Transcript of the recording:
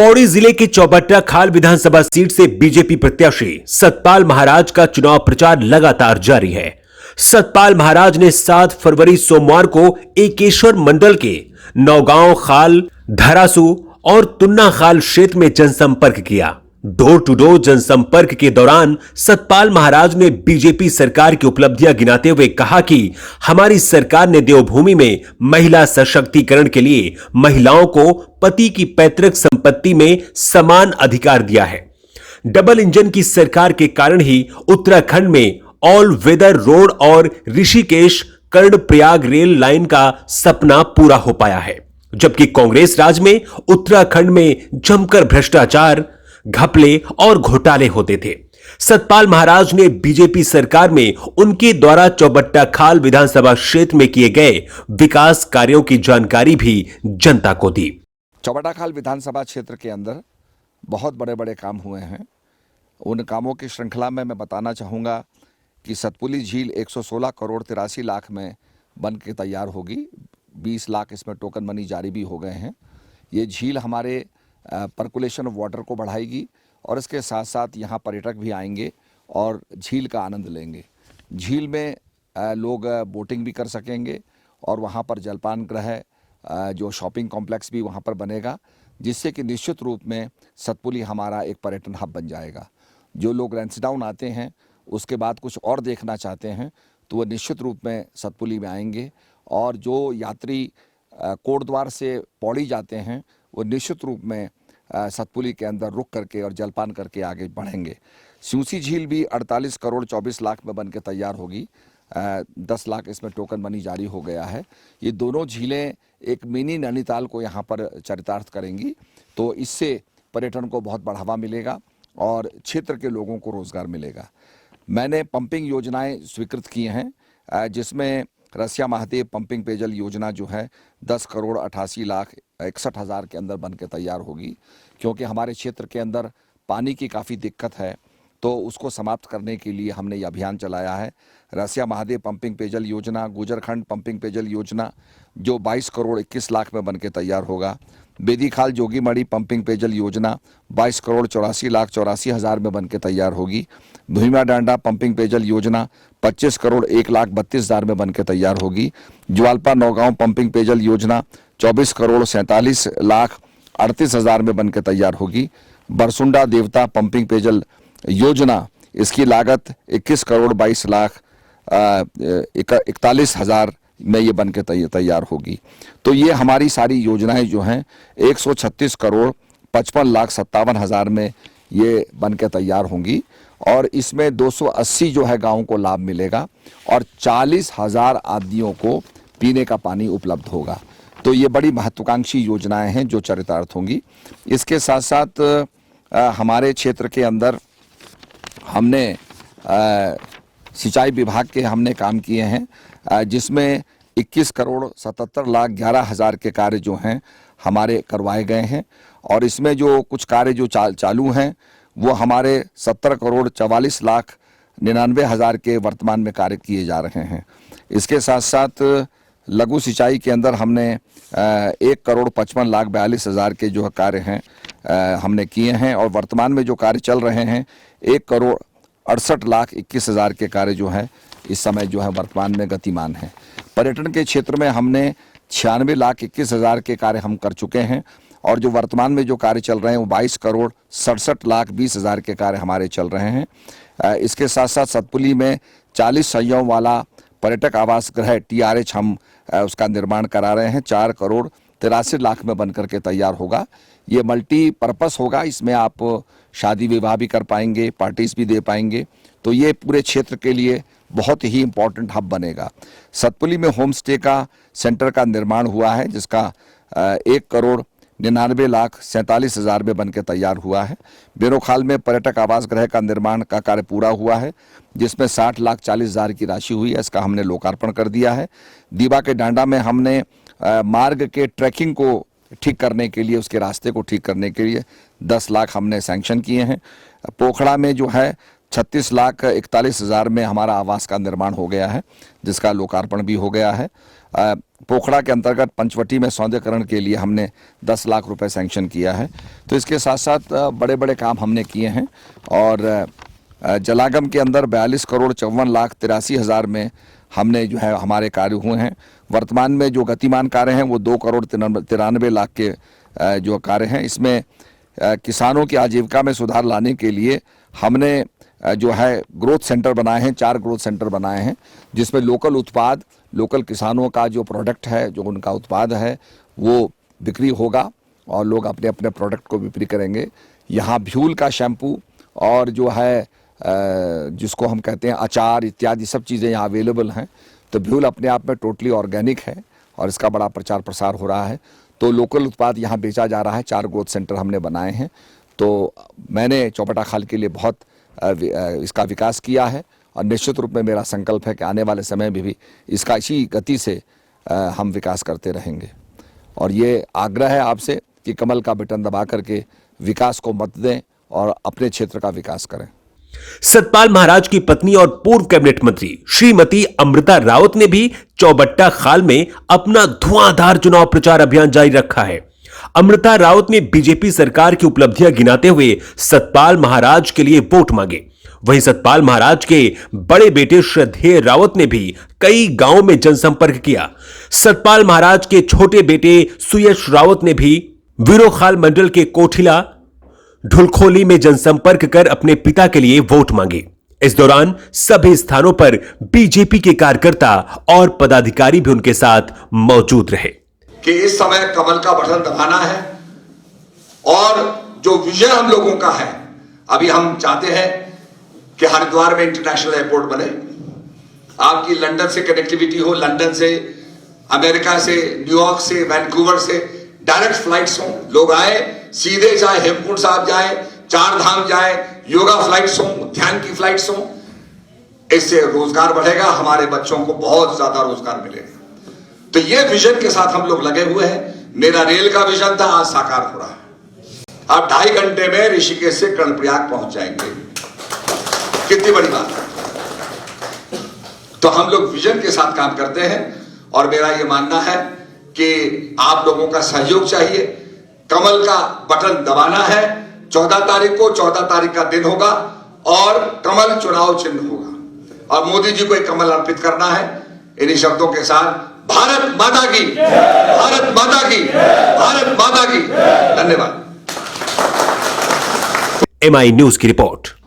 पौड़ी जिले के चौबट्टा खाल विधानसभा सीट से बीजेपी प्रत्याशी सतपाल महाराज का चुनाव प्रचार लगातार जारी है। सतपाल महाराज ने 7 फरवरी सोमवार को एकेश्वर मंडल के नौगांव खाल, धरासू और तुन्ना खाल क्षेत्र में जनसंपर्क किया। डोर टू डोर जनसंपर्क के दौरान सतपाल महाराज ने बीजेपी सरकार की उपलब्धियां गिनाते हुए कहा कि हमारी सरकार ने देवभूमि में महिला सशक्तिकरण के लिए महिलाओं को पति की पैतृक संपत्ति में समान अधिकार दिया है। डबल इंजन की सरकार के कारण ही उत्तराखंड में ऑल वेदर रोड और ऋषिकेश कर्णप्रयाग रेल लाइन का सपना पूरा हो पाया है, जबकि कांग्रेस राज में उत्तराखंड में जमकर भ्रष्टाचार, घपले और घोटाले होते थे। सतपाल महाराज ने बीजेपी सरकार में उनके द्वारा चौबट्टा खाल विधानसभा क्षेत्र में किए गए विकास कार्यों की जानकारी भी जनता को दी। चौबट्टा खाल विधानसभा क्षेत्र के अंदर बहुत बड़े बड़े काम हुए हैं। उन कामों की श्रृंखला में मैं बताना चाहूँगा कि सतपुली झील 116 करोड़ 83 लाख में बन के तैयार होगी। 20 लाख इसमें टोकन मनी जारी भी हो गए हैं। ये झील हमारे पर्कुलेशन ऑफ वाटर को बढ़ाएगी और इसके साथ साथ यहाँ पर्यटक भी आएंगे और झील का आनंद लेंगे। झील में लोग बोटिंग भी कर सकेंगे और वहाँ पर जलपान गृह जो शॉपिंग कॉम्प्लेक्स भी वहाँ पर बनेगा, जिससे कि निश्चित रूप में सतपुली हमारा एक पर्यटन हब बन जाएगा। जो लोग रैंसडाउन आते हैं उसके बाद कुछ और देखना चाहते हैं तो वह निश्चित रूप में सतपुली में आएंगे, और जो यात्री कोटद्वार से पौड़ी जाते हैं वो निश्चित रूप में सतपुली के अंदर रुक करके और जलपान करके आगे बढ़ेंगे। स्यूसी झील भी 48 करोड़ 24 लाख में बन के तैयार होगी। 10 लाख इसमें टोकन मनी जारी हो गया है। ये दोनों झीलें एक मिनी नैनीताल को यहाँ पर चरितार्थ करेंगी, तो इससे पर्यटन को बहुत बढ़ावा मिलेगा और क्षेत्र के लोगों को रोजगार मिलेगा। मैंने पंपिंग योजनाएं स्वीकृत की हैं, जिसमें रसिया महादेव पंपिंग पेयजल योजना जो है 10 करोड़ 88 लाख 61 हज़ार के अंदर बन के तैयार होगी, क्योंकि हमारे क्षेत्र के अंदर पानी की काफ़ी दिक्कत है, तो उसको समाप्त करने के लिए हमने ये अभियान चलाया है। रसिया महादेव पंपिंग पेयजल योजना, गुजरखंड पंपिंग पेयजल योजना जो 22 करोड़ 21 लाख में बन के तैयार होगा। बेदीखाल जोगीमढ़ी पंपिंग पेयजल योजना 22 करोड़ 84 लाख 84 हज़ार में बन के तैयार होगी। भूमिया डांडा पंपिंग पेयजल योजना 25 करोड़ 1 लाख 32 हज़ार में बन के तैयार होगी। ज्वालपा नौगांव पंपिंग पेयजल योजना 24 करोड़ 47 लाख 38 हज़ार में बन के तैयार होगी। बरसुंडा देवता पंपिंग पेयजल योजना, इसकी लागत 21 करोड़ 22 लाख 41 हज़ार में ये बन के तैयार होगी। तो ये हमारी सारी योजनाएं जो हैं 136 करोड़ 55 लाख 57 हज़ार में ये बन के तैयार होंगी, और इसमें 280 जो है गाँव को लाभ मिलेगा और 40,000 आदमियों को पीने का पानी उपलब्ध होगा। तो ये बड़ी महत्वाकांक्षी योजनाएं हैं जो चरितार्थ होंगी। इसके साथ साथ हमारे क्षेत्र के अंदर हमने सिंचाई विभाग के हमने काम किए हैं, जिसमें 21 करोड़ 77 लाख 11 हज़ार के कार्य जो हैं हमारे करवाए गए हैं, और इसमें जो कुछ कार्य जो चालू हैं वो हमारे 17 करोड़ 44 लाख 99 हज़ार के वर्तमान में कार्य किए जा रहे हैं। इसके साथ साथ लघु सिंचाई के अंदर हमने 1 करोड़ 55 लाख 42 हज़ार के जो कार्य हैं हमने किए हैं, और वर्तमान में जो कार्य चल रहे हैं 1 करोड़ 68 लाख 21 हज़ार के कार्य जो है इस समय जो है वर्तमान में गतिमान है। पर्यटन के क्षेत्र में हमने 96 लाख 21 हज़ार के कार्य हम कर चुके हैं, और जो वर्तमान में जो कार्य चल रहे हैं वो 22 करोड़ 67 लाख 20 हज़ार के कार्य हमारे चल रहे हैं। इसके साथ साथ सतपुली में 40 शैय्यों वाला पर्यटक आवास गृह TRH हम उसका निर्माण करा रहे हैं। 4 करोड़ 83 लाख में बन करके तैयार होगा। ये मल्टीपर्पस होगा, इसमें आप शादी विवाह भी कर पाएंगे, पार्टीज भी दे पाएंगे, तो ये पूरे क्षेत्र के लिए बहुत ही इम्पोर्टेंट हब बनेगा। सतपुली में होम स्टे का सेंटर का निर्माण हुआ है, जिसका 1 करोड़ 99 लाख 47 हज़ार में बन के तैयार हुआ है। बेरोखाल में पर्यटक आवास गृह का निर्माण का कार्य पूरा हुआ है, जिसमें 60 लाख 40 हज़ार की राशि हुई है, इसका हमने लोकार्पण कर दिया है। दीवा के डांडा में हमने मार्ग के ट्रैकिंग को ठीक करने के लिए, उसके रास्ते को ठीक करने के लिए 10 लाख हमने सैंक्शन किए हैं। पोखड़ा में जो है 36,41,000 में हमारा आवास का निर्माण हो गया है, जिसका लोकार्पण भी हो गया है। पोखड़ा के अंतर्गत पंचवटी में सौंदर्यकरण के लिए हमने 10 लाख रुपए सैंक्शन किया है। तो इसके साथ साथ बड़े बड़े काम हमने किए हैं। और जलागम के अंदर 42,54,83,000 में हमने जो है हमारे कार्य हुए हैं। वर्तमान में जो गतिमान कार्य हैं वो 2,93,00,000 के जो कार्य हैं। इसमें किसानों की आजीविका में सुधार लाने के लिए हमने जो है ग्रोथ सेंटर बनाए हैं, 4 ग्रोथ सेंटर बनाए हैं, जिसमें लोकल उत्पाद, लोकल किसानों का जो प्रोडक्ट है, जो उनका उत्पाद है वो बिक्री होगा और लोग अपने अपने प्रोडक्ट को बिक्री करेंगे। यहाँ भ्यूल का शैम्पू और जो है जिसको हम कहते हैं अचार इत्यादि सब चीज़ें यहाँ अवेलेबल हैं। तो भ्यूल अपने आप में टोटली ऑर्गेनिक है और इसका बड़ा प्रचार प्रसार हो रहा है। तो लोकल उत्पाद यहाँ बेचा जा रहा है। 4 ग्रोथ सेंटर हमने बनाए हैं। तो मैंने चौबटा खाल के लिए बहुत इसका विकास किया है और निश्चित रूप में मेरा संकल्प है कि आने वाले समय में भी इसका इसी गति से हम विकास करते रहेंगे। और ये आग्रह है आपसे कि कमल का बटन दबा करके विकास को मत दें और अपने क्षेत्र का विकास करें। सतपाल महाराज की पत्नी और पूर्व कैबिनेट मंत्री श्रीमती अमृता रावत ने भी चौबट्टा खाल में अपना धुआंधार चुनाव प्रचार अभियान जारी रखा है। अमृता रावत ने बीजेपी सरकार की उपलब्धियां गिनाते हुए सतपाल महाराज के लिए वोट मांगे। वहीं सतपाल महाराज के बड़े बेटे श्रद्धेय रावत ने भी कई गांवों में जनसंपर्क किया। सतपाल महाराज के छोटे बेटे सुयश रावत ने भी विरोखाल मंडल के कोठिला ढुलखोली में जनसंपर्क कर अपने पिता के लिए वोट मांगे। इस दौरान सभी स्थानों पर बीजेपी के कार्यकर्ता और पदाधिकारी भी उनके साथ मौजूद रहे। कि इस समय कमल का बटन दबाना है और जो विजय हम लोगों का है, अभी हम चाहते हैं कि हरिद्वार में इंटरनेशनल एयरपोर्ट बने, आपकी लंदन से कनेक्टिविटी हो, लंदन से, अमेरिका से, न्यूयॉर्क से, वैंकूवर से डायरेक्ट फ्लाइट्स हो, लोग आए सीधे, चाहे हेमकुंड साहब जाए, 4 धाम जाए, योगा फ्लाइट्स हो, ध्यान की फ्लाइट्स हो। इससे रोजगार बढ़ेगा, हमारे बच्चों को बहुत ज्यादा रोजगार मिलेगा। तो ये विजन के साथ हम लोग लगे हुए हैं। मेरा रेल का विजन था, आज साकार हो रहा है। आप 2.5 घंटे में ऋषिकेश से कर्णप्रयाग पहुंच जाएंगे। कितनी बड़ी बात है। तो हम लोग विजन के साथ काम करते हैं और मेरा ये मानना है कि आप लोगों का सहयोग चाहिए। कमल का बटन दबाना है। 14 तारीख को, 14 तारीख का दिन होगा और कमल चुनाव चिन्ह होगा और मोदी जी को एक कमल अर्पित करना है। इन्हीं शब्दों के साथ भारत माता की, भारत माता की, भारत माता की। धन्यवाद। MI न्यूज की रिपोर्ट।